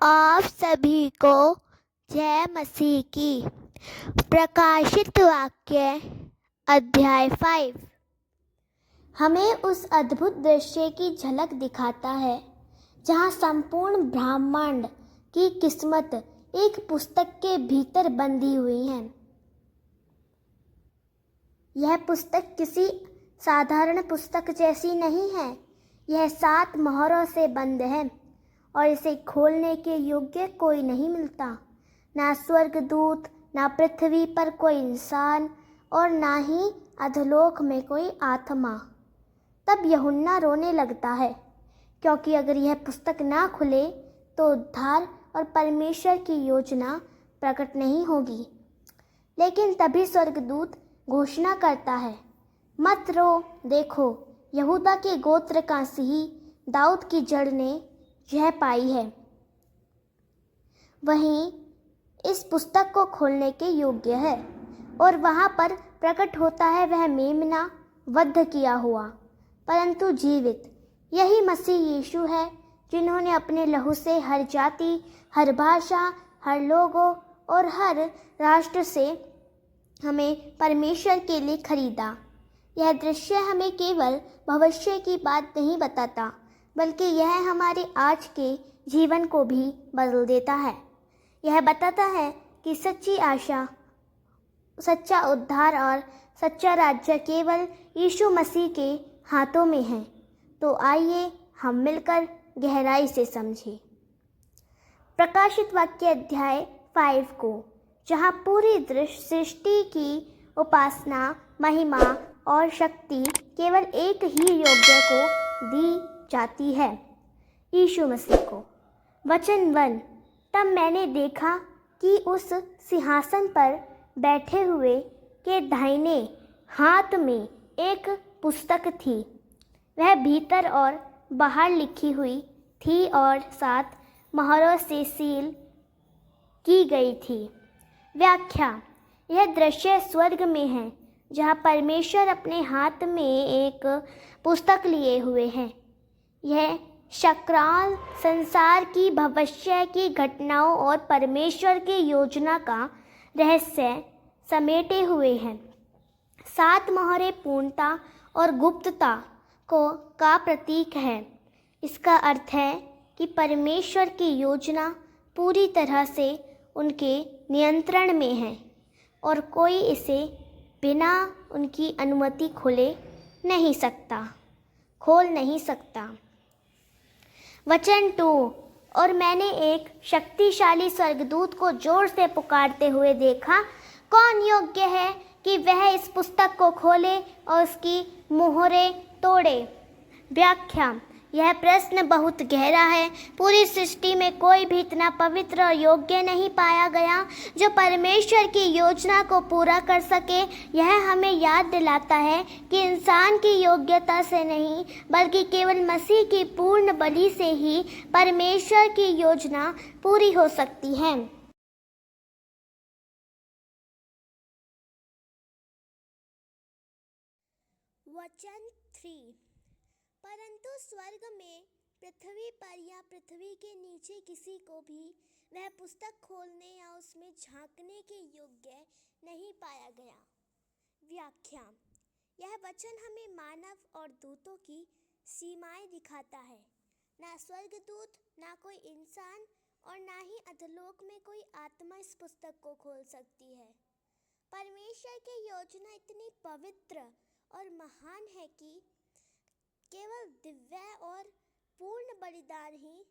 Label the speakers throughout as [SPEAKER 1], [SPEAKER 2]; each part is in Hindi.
[SPEAKER 1] आप सभी को जय मसीह की। प्रकाशित वाक्य अध्याय 5 हमें उस अद्भुत दृश्य की झलक दिखाता है जहाँ संपूर्ण ब्रह्मांड की किस्मत एक पुस्तक के भीतर बंधी हुई है। यह पुस्तक किसी साधारण पुस्तक जैसी नहीं है। यह 7 मोहरों से बंद है और इसे खोलने के योग्य कोई नहीं मिलता, ना स्वर्गदूत, ना पृथ्वी पर कोई इंसान और ना ही अधोलोक में कोई आत्मा। तब यूहन्ना रोने लगता है, क्योंकि अगर यह पुस्तक ना खुले तो उद्धार और परमेश्वर की योजना प्रकट नहीं होगी। लेकिन तभी स्वर्गदूत घोषणा करता है, मत रो, देखो यहूदा के गोत्र का सिंह दाऊद की जड़ ने यह पाई है। वहीं इस पुस्तक को खोलने के योग्य है और वहाँ पर प्रकट होता है वह मेमना, वध किया हुआ परंतु जीवित। यही मसीह यीशु है जिन्होंने अपने लहू से हर जाति, हर भाषा, हर लोगों और हर राष्ट्र से हमें परमेश्वर के लिए खरीदा। यह दृश्य हमें केवल भविष्य की बात नहीं बताता, बल्कि यह हमारे आज के जीवन को भी बदल देता है। यह बताता है कि सच्ची आशा, सच्चा उद्धार और सच्चा राज्य केवल यीशु मसीह के हाथों में है। तो आइए हम मिलकर गहराई से समझें प्रकाशित वाक्य अध्याय 5 को, जहाँ पूरी सृष्टि की उपासना, महिमा और शक्ति केवल एक ही योग्य को दी जाती है, यीशु मसीह को। वचन 1, तब मैंने देखा कि उस सिंहासन पर बैठे हुए के दाहिने हाथ में एक पुस्तक थी। वह भीतर और बाहर लिखी हुई थी और 7 मोहरों से सील की गई थी। व्याख्या, यह दृश्य स्वर्ग में है जहाँ परमेश्वर अपने हाथ में एक पुस्तक लिए हुए हैं। यह शकराल संसार की भविष्य की घटनाओं और परमेश्वर की योजना का रहस्य समेटे हुए हैं। 7 मोहरें पूर्णता और गुप्तता का प्रतीक है। इसका अर्थ है कि परमेश्वर की योजना पूरी तरह से उनके नियंत्रण में है और कोई इसे बिना उनकी अनुमति खोल नहीं सकता। वचन 2, और मैंने एक शक्तिशाली स्वर्गदूत को जोर से पुकारते हुए देखा, कौन योग्य है कि वह इस पुस्तक को खोले और उसकी मोहरें तोड़े। व्याख्या, यह प्रश्न बहुत गहरा है। पूरी सृष्टि में कोई भी इतना पवित्र और योग्य नहीं पाया गया जो परमेश्वर की योजना को पूरा कर सके। यह हमें याद दिलाता है कि इंसान की योग्यता से नहीं, बल्कि केवल मसीह की पूर्ण बलि से ही परमेश्वर की योजना पूरी हो सकती है। वचन 3, परंतु स्वर्ग में, पृथ्वी पर या पृथ्वी के नीचे किसी को भी वह पुस्तक खोलने या उसमें झांकने के योग्य नहीं पाया गया। व्याख्या, यह वचन हमें मानव और दूतों की सीमाएं दिखाता है। ना स्वर्गदूत, ना कोई इंसान और ना ही अधोलोक में कोई आत्मा इस पुस्तक को खोल सकती है। परमेश्वर की योजना इतनी पवित्र और महान है कि केवल दिव्य और पूर्ण बलिदान ही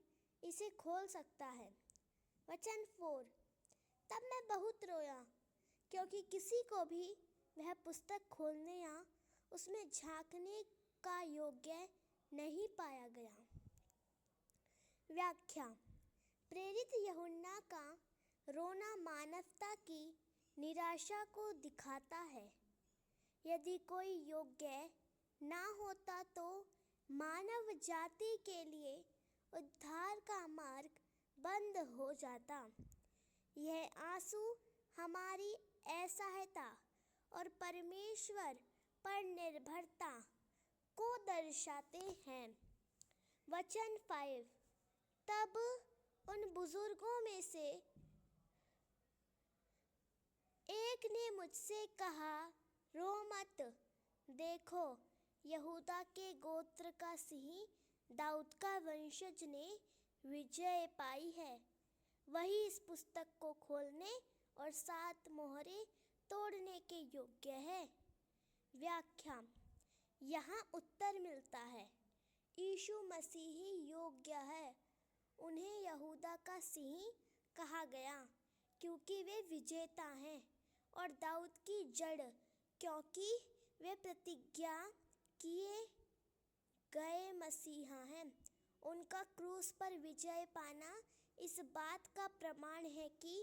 [SPEAKER 1] इसे खोल सकता है। वचन 4, तब मैं बहुत रोया, क्योंकि किसी को भी वह पुस्तक खोलने या उसमें झांकने का योग्य नहीं पाया गया। व्याख्या, प्रेरित यूहन्ना का रोना मानवता की निराशा को दिखाता है। यदि कोई योग्य ना होता तो मानव जाति के लिए उद्धार का मार्ग बंद हो जाता। यह आंसू हमारी असहायता और परमेश्वर पर निर्भरता को दर्शाते हैं। वचन 5, तब उन बुजुर्गों में से एक ने मुझसे कहा, रो मत, देखो यहूदा के गोत्र का सिंह दाऊद का वंशज ने विजय पाई है। वही इस पुस्तक को खोलने और 7 मोहरें तोड़ने के योग्य है। व्याख्या। यहाँ उत्तर मिलता है, यीशु मसीह ही योग्य है। उन्हें यहूदा का सिंह कहा गया क्योंकि वे विजेता हैं, और दाऊद की जड़ क्योंकि वे प्रतिज्ञा किए गए मसीहा हैं। उनका क्रूस पर विजय पाना इस बात का प्रमाण है कि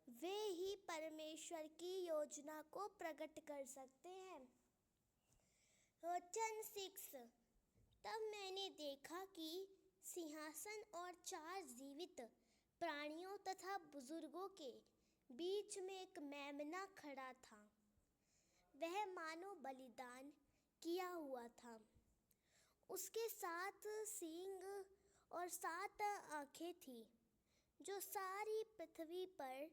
[SPEAKER 1] वे ही परमेश्वर की योजना को प्रकट कर सकते हैं। वचन 6। तब मैंने देखा कि सिंहासन और 4 जीवित प्राणियों तथा बुजुर्गों के बीच में एक मेमना खड़ा था। वह मानो बलिदान किया हुआ था। उसके 7 सींग और 7 आंखें थी, जो सारी पृथ्वी पर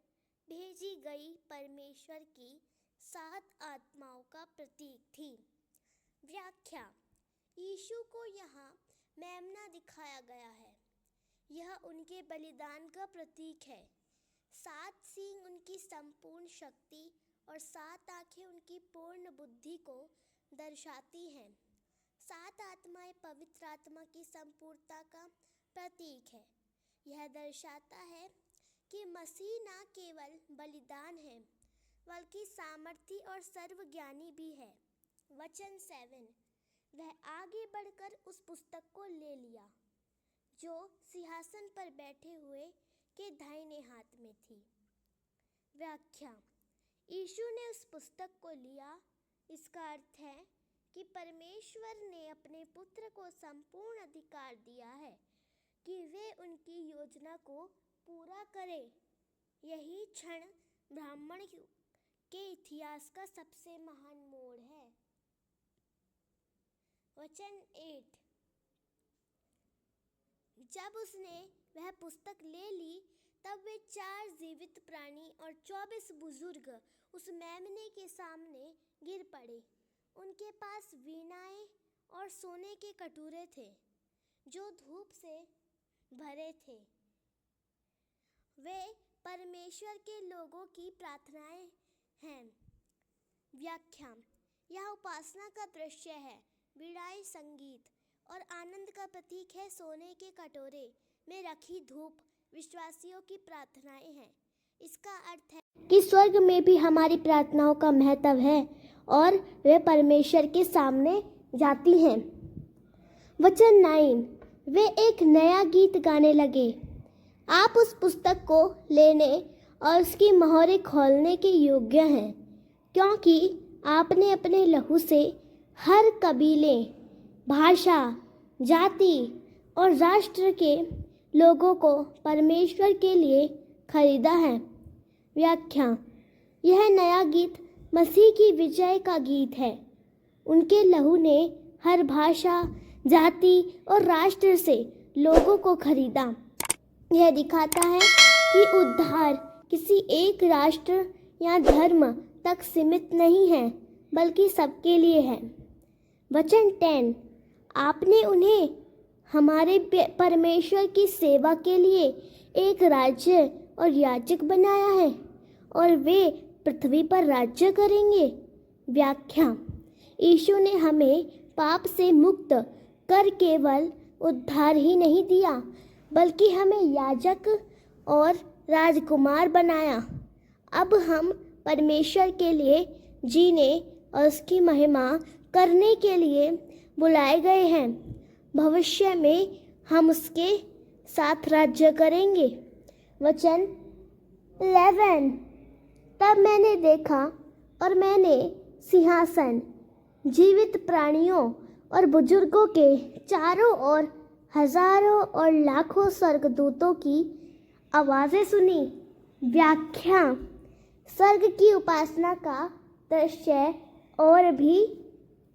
[SPEAKER 1] भेजी गई परमेश्वर की 7 आत्माओं का प्रतीक थी। व्याख्या। यीशु को यहाँ मेमना दिखाया गया है। यह उनके बलिदान का प्रतीक है। 7 सींग उनकी संपूर्ण शक्ति और 7 आंखें उनकी पूर्ण बुद्धि को दर्शाती हैं। 7 आत्माएं पवित्र आत्मा की संपूर्णता का प्रतीक है। यह दर्शाता है कि मसीह न केवल बलिदान है, बल्कि सामर्थी और सर्वज्ञानी भी है। वचन 7। वह आगे बढ़कर उस पुस्तक को ले लिया जो सिंहासन पर बैठे हुए के दाहिने हाथ में थी। व्याख्या। यीशु ने उस पुस्तक को लिया। इसका अर्थ है कि परमेश्वर ने अपने पुत्र को संपूर्ण अधिकार दिया है कि वे उनकी योजना को पूरा करें। यही क्षण ब्राह्मण के इतिहास का सबसे महान मोड़ है। वचन 8। जब उसने वह पुस्तक ले ली, तब वे 4 जीवित प्राणी और 24 बुजुर्ग उस मेमने के सामने गिर पड़े। उनके पास वीणाएं और सोने के कटोरे थे जो धूप से भरे थे। वे परमेश्वर के लोगों की प्रार्थनाएं हैं। व्याख्या। यह उपासना का दृश्य है। वीणाएं संगीत और आनंद का प्रतीक है। सोने के कटोरे में रखी धूप विश्वासियों की प्रार्थनाएं हैं। इसका अर्थ है कि स्वर्ग में भी हमारी प्रार्थनाओं का महत्व है और वे परमेश्वर के सामने जाती हैं। वचन 9। वे एक नया गीत गाने लगे। आप उस पुस्तक को लेने और उसकी मोहरें खोलने के योग्य हैं, क्योंकि आपने अपने लहू से हर कबीले, भाषा, जाति और राष्ट्र के लोगों को परमेश्वर के लिए खरीदा है। व्याख्या। यह नया गीत मसीह की विजय का गीत है। उनके लहू ने हर भाषा, जाति और राष्ट्र से लोगों को खरीदा। यह दिखाता है कि उद्धार किसी एक राष्ट्र या धर्म तक सीमित नहीं है, बल्कि सबके लिए है। वचन 10। आपने उन्हें हमारे परमेश्वर की सेवा के लिए एक राज्य और याजक बनाया है, और वे पृथ्वी पर राज्य करेंगे। व्याख्या। यीशु ने हमें पाप से मुक्त कर केवल उद्धार ही नहीं दिया, बल्कि हमें याजक और राजकुमार बनाया। अब हम परमेश्वर के लिए जीने और उसकी महिमा करने के लिए बुलाए गए हैं। भविष्य में हम उसके साथ राज्य करेंगे। वचन 11। तब मैंने देखा और मैंने सिंहासन, जीवित प्राणियों और बुजुर्गों के चारों ओर हजारों और लाखों स्वर्गदूतों की आवाज़ें सुनी। व्याख्या। स्वर्ग की उपासना का दृश्य और भी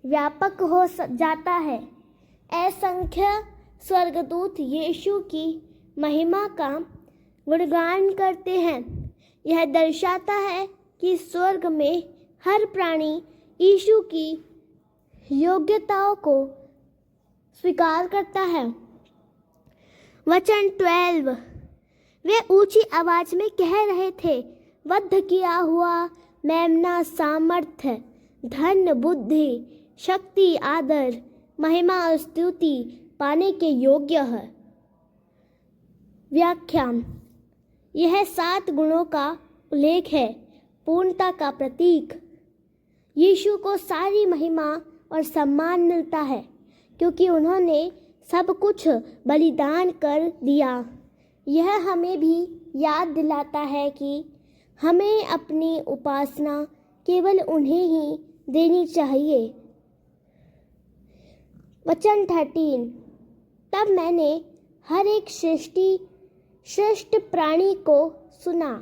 [SPEAKER 1] व्यापक हो जाता है। असंख्य स्वर्गदूत यीशु की महिमा का गुणगान करते हैं। यह दर्शाता है कि स्वर्ग में हर प्राणी यीशु की योग्यताओं को स्वीकार करता है। वचन 12, वे ऊंची आवाज में कह रहे थे, वध किया हुआ मेमना सामर्थ्य, धन, बुद्धि, शक्ति, आदर, महिमा और स्तुति पाने के योग्य है। व्याख्या, यह 7 गुणों का उल्लेख है, पूर्णता का प्रतीक। यीशु को सारी महिमा और सम्मान मिलता है क्योंकि उन्होंने सब कुछ बलिदान कर दिया। यह हमें भी याद दिलाता है कि हमें अपनी उपासना केवल उन्हें ही देनी चाहिए। वचन 13, तब मैंने हर एक श्रेष्ठ प्राणी को सुना,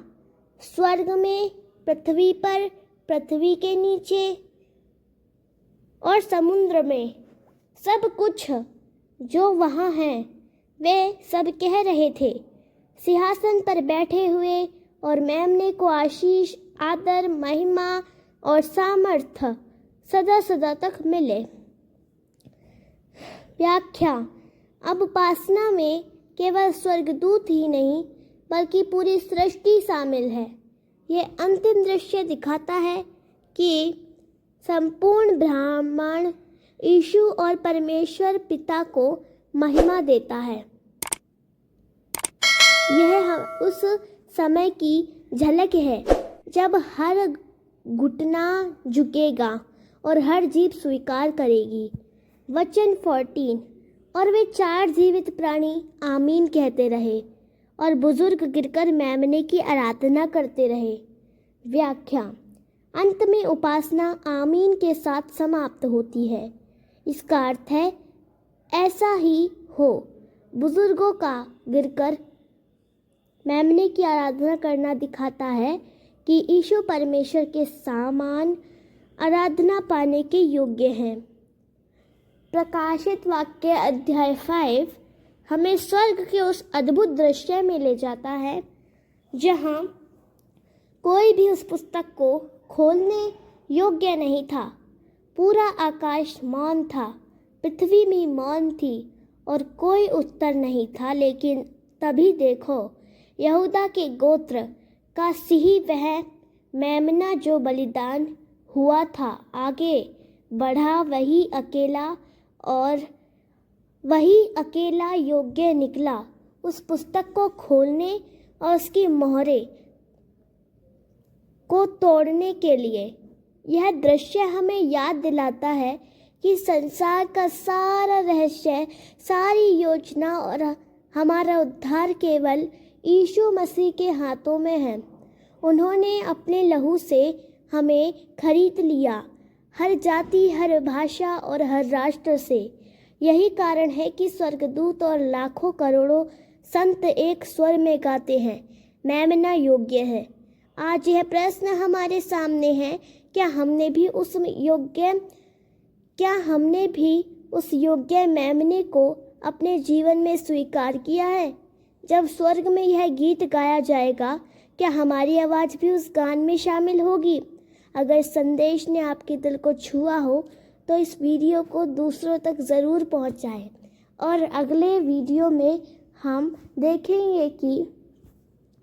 [SPEAKER 1] स्वर्ग में, पृथ्वी पर, पृथ्वी के नीचे और समुद्र में, सब कुछ जो वहाँ हैं, वे सब कह रहे थे, सिंहासन पर बैठे हुए और मेमने को आशीष, आदर, महिमा और सामर्थ्य सदा सदा तक मिले। व्याख्या, अब उपासना में केवल स्वर्गदूत ही नहीं बल्कि पूरी सृष्टि शामिल है। यह अंतिम दृश्य दिखाता है कि संपूर्ण ब्रह्मांड यीशु और परमेश्वर पिता को महिमा देता है। यह उस समय की झलक है जब हर घुटना झुकेगा और हर जीभ स्वीकार करेगी। वचन 14, और वे 4 जीवित प्राणी आमीन कहते रहे और बुजुर्ग गिरकर मेमने की आराधना करते रहे। व्याख्या, अंत में उपासना आमीन के साथ समाप्त होती है। इसका अर्थ है ऐसा ही हो। बुजुर्गों का गिरकर मेमने की आराधना करना दिखाता है कि यीशु परमेश्वर के समान आराधना पाने के योग्य हैं। प्रकाशित वाक्य अध्याय 5 हमें स्वर्ग के उस अद्भुत दृश्य में ले जाता है जहाँ कोई भी उस पुस्तक को खोलने योग्य नहीं था। पूरा आकाश मौन था, पृथ्वी भी मौन थी और कोई उत्तर नहीं था। लेकिन तभी देखो, यहूदा के गोत्र का सिंह, वह मेमना जो बलिदान हुआ था, आगे बढ़ा। वही अकेला योग्य निकला उस पुस्तक को खोलने और उसकी मोहरे को तोड़ने के लिए। यह दृश्य हमें याद दिलाता है कि संसार का सारा रहस्य, सारी योजना और हमारा उद्धार केवल यीशु मसीह के हाथों में है। उन्होंने अपने लहू से हमें खरीद लिया, हर जाति, हर भाषा और हर राष्ट्र से। यही कारण है कि स्वर्गदूत और लाखों करोड़ों संत एक स्वर में गाते हैं, मेमना योग्य है। आज यह प्रश्न हमारे सामने है, क्या हमने भी उस योग्य मेमने को अपने जीवन में स्वीकार किया है? जब स्वर्ग में यह गीत गाया जाएगा, क्या हमारी आवाज़ भी उस गान में शामिल होगी? अगर संदेश ने आपके दिल को छुआ हो तो इस वीडियो को दूसरों तक ज़रूर पहुंचाएं। और अगले वीडियो में हम देखेंगे कि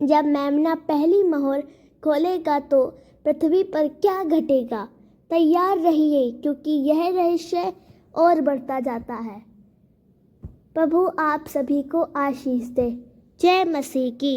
[SPEAKER 1] जब मेमना पहली मोहर खोलेगा तो पृथ्वी पर क्या घटेगा। तैयार रहिए क्योंकि यह रहस्य और बढ़ता जाता है। प्रभु आप सभी को आशीष दे। जय मसीह की।